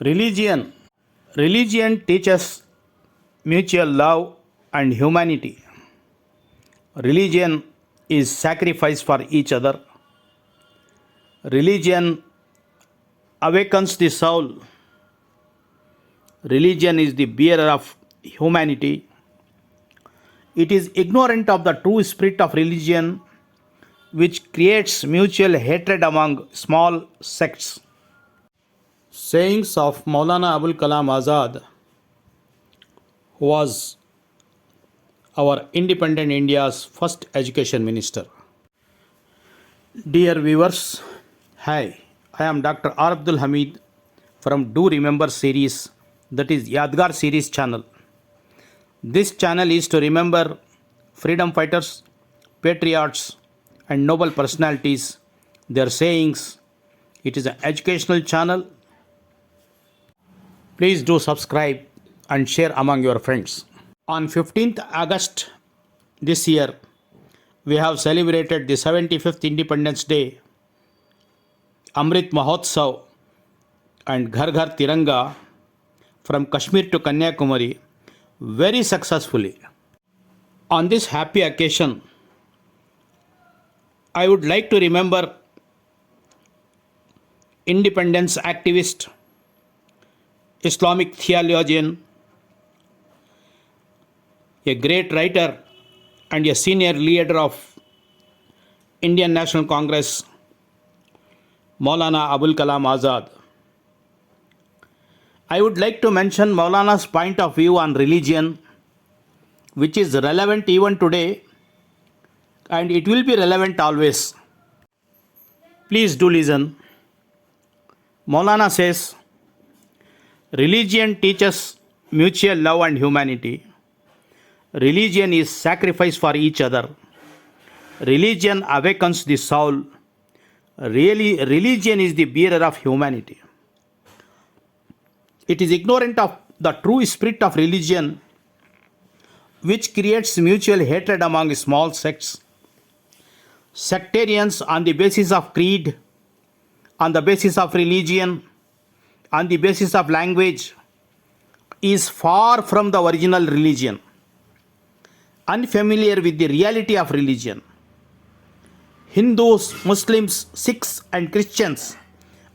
Religion. Religion teaches mutual love and humanity. Religion is sacrifice for each other. Religion awakens the soul. Religion is the bearer of humanity. It is ignorant of the true spirit of religion, which creates mutual hatred among small sects. Sayings of Moulana Abul Kalam Azad, who was our independent India's first education minister. Dear viewers, hi, I am Dr.R.Abdul Hameed from Do Remember series, that is Yaadgaar series channel. This channel is to remember freedom fighters, patriots and noble personalities, their sayings. It is an educational channel. Please do subscribe and share among your friends. On 15th August this year, we have celebrated the 75th Independence Day, Amrit Mahotsav and Ghar Ghar Tiranga from Kashmir to Kanyakumari very successfully. On this happy occasion, I would like to remember independence activist, Islamic theologian, a great writer and a senior leader of Indian National Congress, Moulana Abul Kalam Azad. I would like to mention Moulana's point of view on religion, which is relevant even today and it will be relevant always. Please do listen. Moulana says, religion teaches mutual love and humanity. Religion is sacrifice for each other. Religion awakens the soul. Really, religion is the bearer of humanity. It is ignorant of the true spirit of religion, which creates mutual hatred among small sects. Sectarians on the basis of creed, on the basis of religion, on the basis of language, is far from the original religion, unfamiliar with the reality of religion. Hindus, Muslims, Sikhs and Christians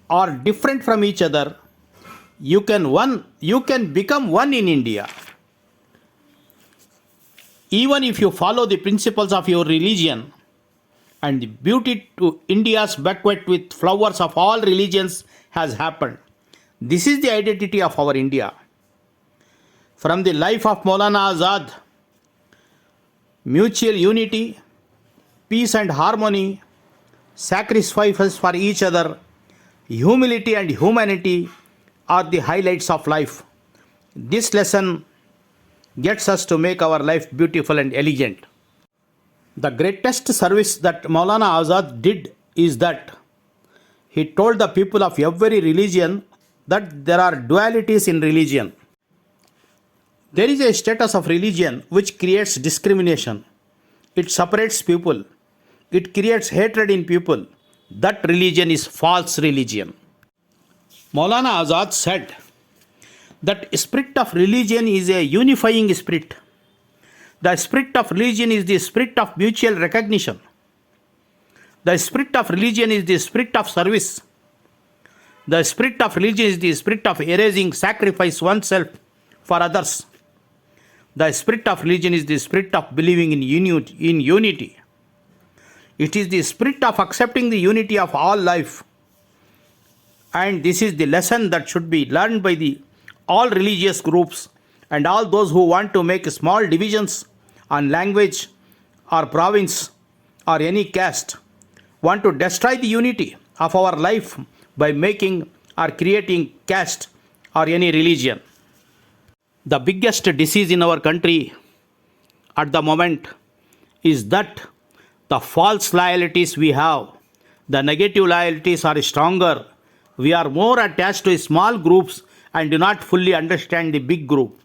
are different from each other. You can become one in India. Even if you follow the principles of your religion, and the beauty to India's banquet with flowers of all religions has happened. This is the identity of our India. From the life of Moulana Azad, mutual unity, peace and harmony, sacrifices for each other, humility and humanity are the highlights of life. This lesson gets us to make our life beautiful and elegant. The greatest service that Moulana Azad did is that he told the people of every religion that there are dualities in religion. There is a status of religion which creates discrimination. It separates people. It creates hatred in people. That religion is false religion. Moulana Azad said that spirit of religion is a unifying spirit. The spirit of religion is the spirit of mutual recognition. The spirit of religion is the spirit of service. The spirit of religion is the spirit of erasing sacrifice oneself for others. The spirit of religion is the spirit of believing in unity. It is the spirit of accepting the unity of all life. And this is the lesson that should be learned by all religious groups and all those who want to make small divisions on language or province or any caste, want to destroy the unity of our life by making or creating caste or any religion. The biggest disease in our country at the moment is that the false loyalties we have, the negative loyalties are stronger. We are more attached to small groups and do not fully understand the big group.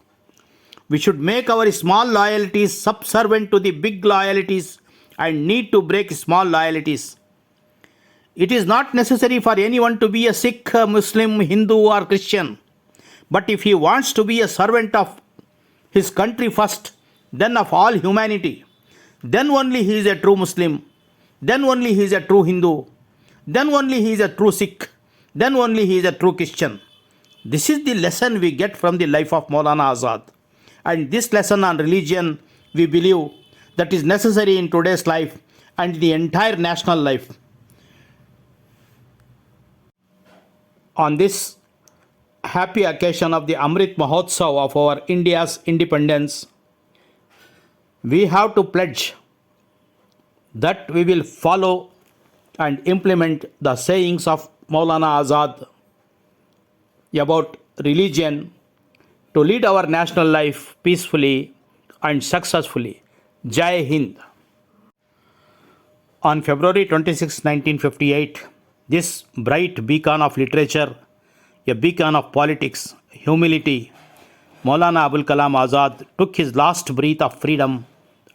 We should make our small loyalties subservient to the big loyalties and need to break small loyalties. It is not necessary for anyone to be a Sikh, Muslim, Hindu or Christian. But if he wants to be a servant of his country first, then of all humanity, then only he is a true Muslim, then only he is a true Hindu, then only he is a true Sikh, then only he is a true Christian. This is the lesson we get from the life of Moulana Azad. And this lesson on religion, we believe, that is necessary in today's life and the entire national life. On this happy occasion of the Amrit Mahotsav of our India's independence, we have to pledge that we will follow and implement the sayings of Moulana Azad about religion to lead our national life peacefully and successfully. Jai Hind. On February 26, 1958, this bright beacon of literature, a beacon of politics, humility, Moulana Abul Kalam Azad took his last breath of freedom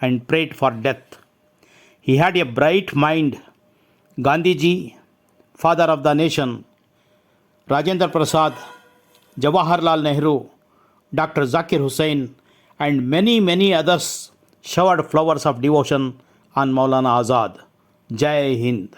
and prayed for death. He had a bright mind. Gandhiji, father of the nation, Rajendra Prasad, Jawaharlal Nehru, Dr. Zakir Hussain, and many others showered flowers of devotion on Moulana Azad. Jai Hind.